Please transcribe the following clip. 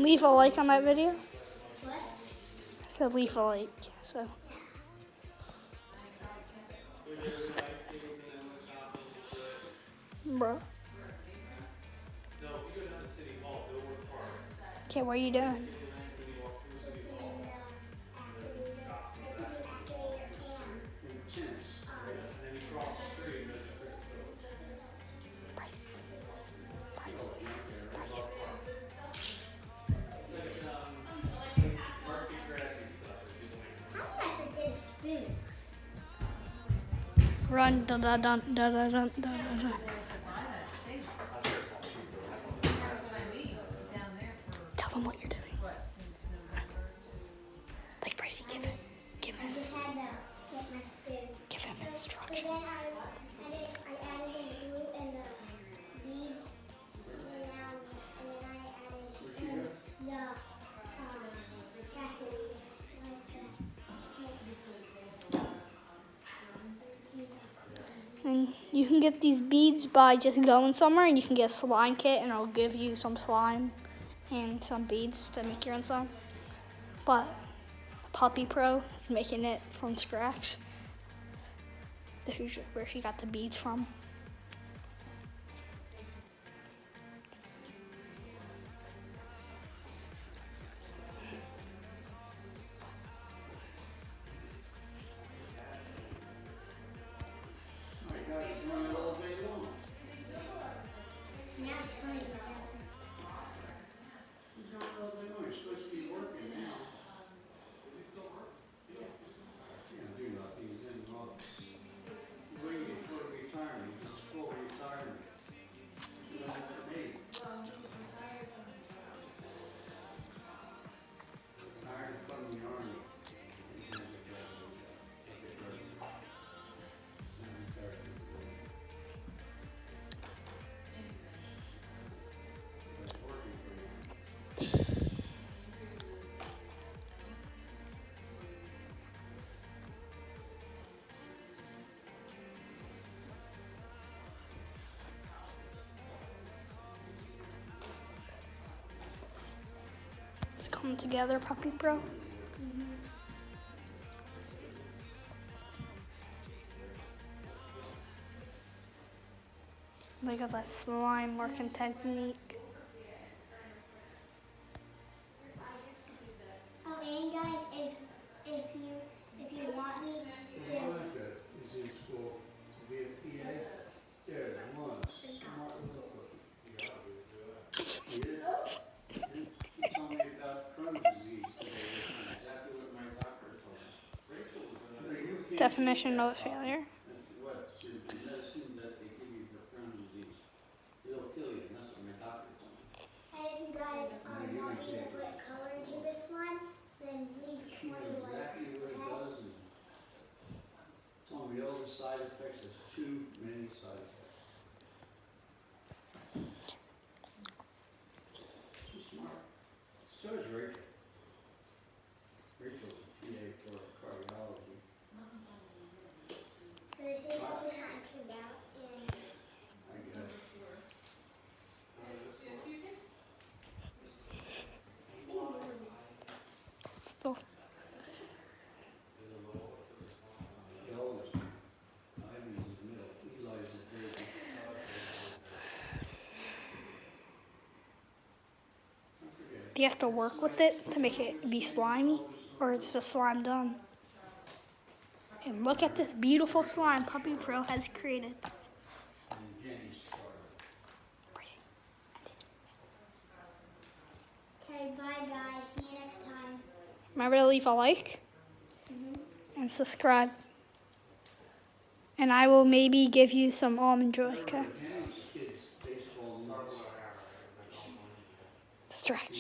leave a like on that video. What? So leave a like. So. Bro. Okay, what are you doing? Bryce. How did I forget a spoon? Run, dun dun dun dun dun dun dun dun. Tell them what you're doing. Like Bryce, give him I just had to get my spoon. give him So instructions. then I added the glue and the beads, and then I added the castle. And you can get these beads by just going somewhere, and you can get a slime kit, and it'll give you some slime and some beads to make your own slime. But Puppy Pro is making it from scratch. Here's where she got the beads from. Now it's coming together. It's coming together, Puppy Pro. Look at that slime working technique. Oh, and guys, if you want me to. Definition of a failure. Hey, if you guys want me to put color into this slime, then leave 20 likes. Okay? Tell me all the side effects, there's too many side effects. She's smart. So is Rachel. Rachel's a PA for cardiology. So this is what we turned out, and I guess. Still. The oldest. Ivan's in the middle. Eli's the baby. Do you have to work with it to make it be slimy? Or is the slime done? And look at this beautiful slime Puppy Pro has created. And Jenny's part. Bryce. okay, bye guys. See you next time. Remember to leave a like and subscribe. And I will maybe give you some almond joy, okay? Jenny's kids' baseball nuts. Distraction.